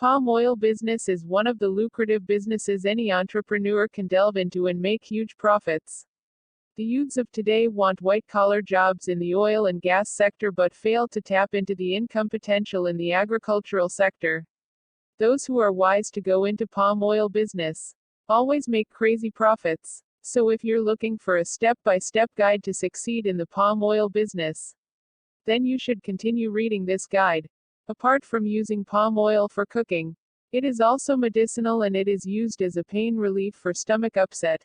Palm oil business is one of the lucrative businesses any entrepreneur can delve into and make huge profits. The youths of today want white-collar jobs in the oil and gas sector but fail to tap into the income potential in the agricultural sector. Those who are wise to go into palm oil business always make crazy profits. So if you're looking for a step-by-step guide to succeed in the palm oil business, then you should continue reading this guide. Apart from using palm oil for cooking, it is also medicinal and it is used as a pain relief for stomach upset.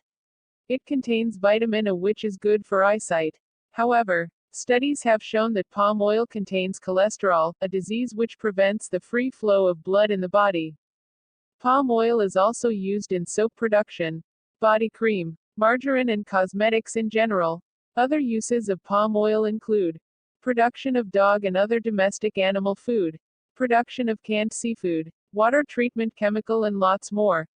It contains vitamin A, which is good for eyesight. However, studies have shown that palm oil contains cholesterol, a disease which prevents the free flow of blood in the body. Palm oil is also used in soap production, body cream, margarine, and cosmetics in general. Other uses of palm oil include production of dog and other domestic animal food, production of canned seafood, water treatment chemical, and lots more.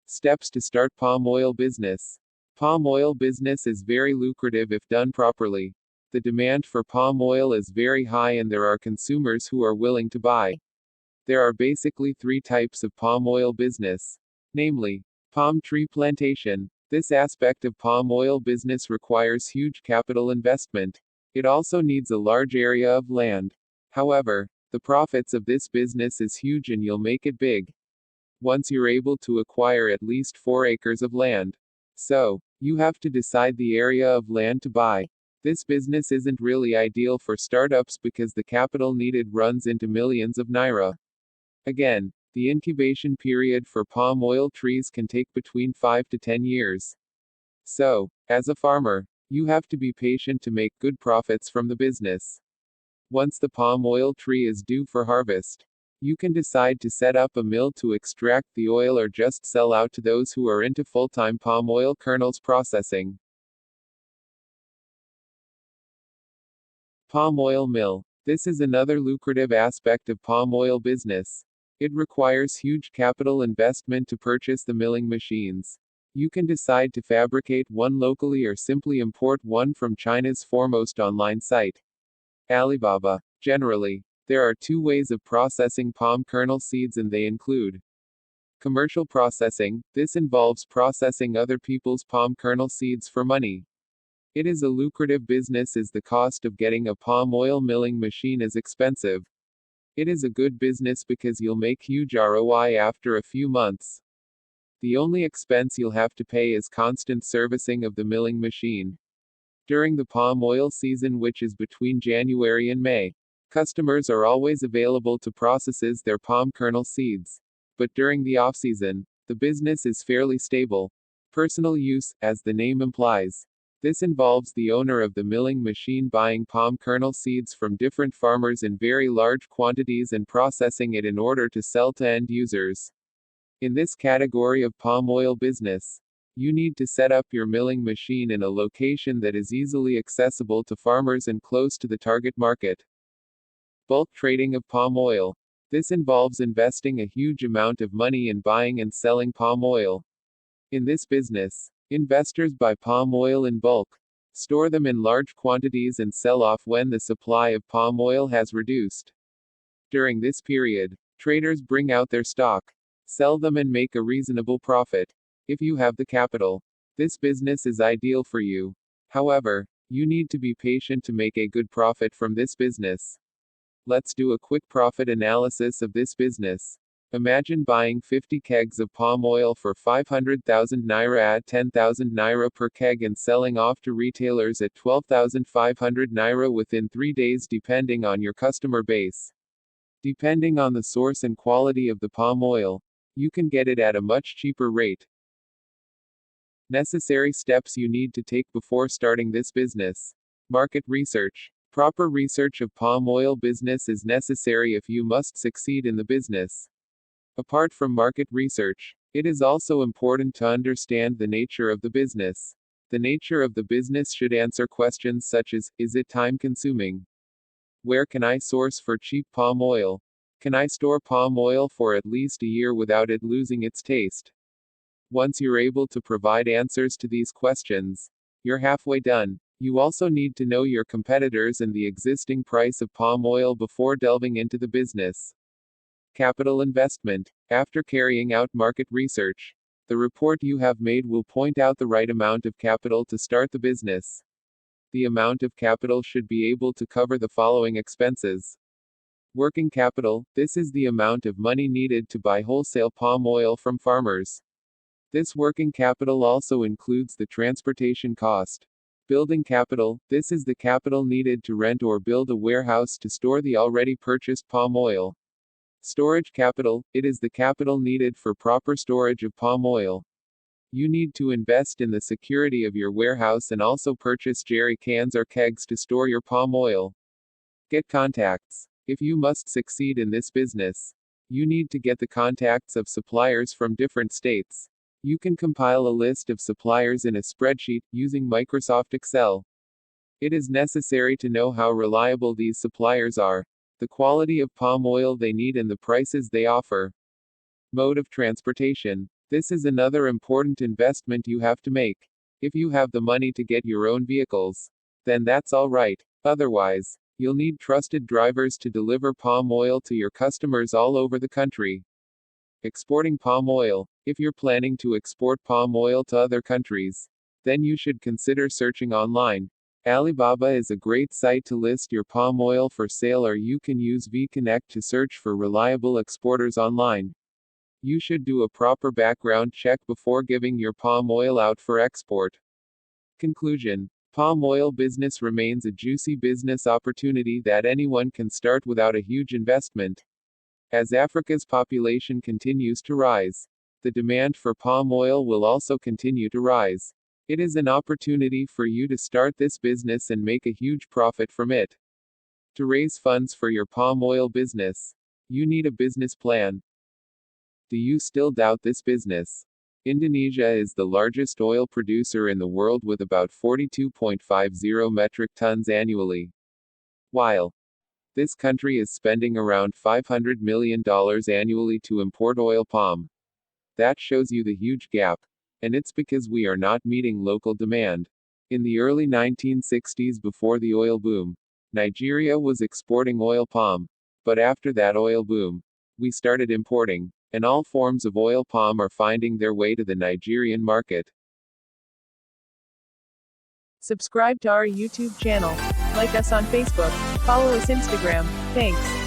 Steps to start palm oil business. Palm oil business is very lucrative if done properly. The demand for palm oil is very high and there are consumers who are willing to buy. There are basically three types of palm oil business. Namely, palm tree plantation. This aspect of palm oil business requires huge capital investment. It also needs a large area of land. However, the profits of this business is huge and you'll make it big once you're able to acquire at least 4 acres of land. So, you have to decide the area of land to buy. This business isn't really ideal for startups because the capital needed runs into millions of naira. Again, the incubation period for palm oil trees can take between 5 to 10 years. So, as a farmer, you have to be patient to make good profits from the business. Once the palm oil tree is due for harvest, you can decide to set up a mill to extract the oil or just sell out to those who are into full-time palm oil kernels processing. Palm oil mill. This is another lucrative aspect of palm oil business. It requires huge capital investment to purchase the milling machines. You can decide to fabricate one locally or simply import one from China's foremost online site, Alibaba. Generally, there are 2 ways of processing palm kernel seeds and they include commercial processing. This involves processing other people's palm kernel seeds for money. It is a lucrative business as the cost of getting a palm oil milling machine is expensive. It is a good business because you'll make huge ROI after a few months. The only expense you'll have to pay is constant servicing of the milling machine. During the palm oil season, which is between January and May, customers are always available to process their palm kernel seeds. But during the off-season, the business is fairly stable. Personal use, as the name implies. This involves the owner of the milling machine buying palm kernel seeds from different farmers in very large quantities and processing it in order to sell to end users. In this category of palm oil business, you need to set up your milling machine in a location that is easily accessible to farmers and close to the target market. Bulk trading of palm oil. This involves investing a huge amount of money in buying and selling palm oil. In this business, investors buy palm oil in bulk, store them in large quantities and sell off when the supply of palm oil has reduced. During this period, traders bring out their stock, sell them and make a reasonable profit. If you have the capital, this business is ideal for you. However, you need to be patient to make a good profit from this business. Let's do a quick profit analysis of this business. Imagine buying 50 kegs of palm oil for 500,000 naira at 10,000 naira per keg and selling off to retailers at 12,500 naira within 3 days depending on your customer base. Depending on the source and quality of the palm oil, you can get it at a much cheaper rate. Necessary steps you need to take before starting this business. Market research. Proper research of palm oil business is necessary if you must succeed in the business. Apart from market research, it is also important to understand the nature of the business. The nature of the business should answer questions such as, is it time consuming? Where can I source for cheap palm oil? Can I store palm oil for at least a year without it losing its taste? Once you're able to provide answers to these questions, you're halfway done. You also need to know your competitors and the existing price of palm oil before delving into the business. Capital investment. After carrying out market research, the report you have made will point out the right amount of capital to start the business. The amount of capital should be able to cover the following expenses. Working capital. This is the amount of money needed to buy wholesale palm oil from farmers. This working capital also includes the transportation cost. Building capital. This is the capital needed to rent or build a warehouse to store the already purchased palm oil. Storage capital. It is the capital needed for proper storage of palm oil. You need to invest in the security of your warehouse and also purchase jerry cans or kegs to store your palm oil. Get contacts. If you must succeed in this business, you need to get the contacts of suppliers from different states. You can compile a list of suppliers in a spreadsheet using Microsoft Excel. It is necessary to know how reliable these suppliers are, the quality of palm oil they need, and the prices they offer. Mode of transportation. This is another important investment you have to make. If you have the money to get your own vehicles, then that's all right. Otherwise, you'll need trusted drivers to deliver palm oil to your customers all over the country. Exporting palm oil. If you're planning to export palm oil to other countries, then you should consider searching online. Alibaba is a great site to list your palm oil for sale, or you can use VConnect to search for reliable exporters online. You should do a proper background check before giving your palm oil out for export. Conclusion. Palm oil business remains a juicy business opportunity that anyone can start without a huge investment. As Africa's population continues to rise, the demand for palm oil will also continue to rise. It is an opportunity for you to start this business and make a huge profit from it. To raise funds for your palm oil business, you need a business plan. Do you still doubt this business? Indonesia is the largest oil producer in the world with about 42.50 metric tons annually. While this country is spending around $500 million annually to import oil palm. That shows you the huge gap. And it's because we are not meeting local demand. In the early 1960s, before the oil boom, Nigeria was exporting oil palm. But after that oil boom, we started importing, and all forms of oil palm are finding their way to the Nigerian market. Subscribe to our YouTube channel. Like us on Facebook. Follow us Instagram. Thanks.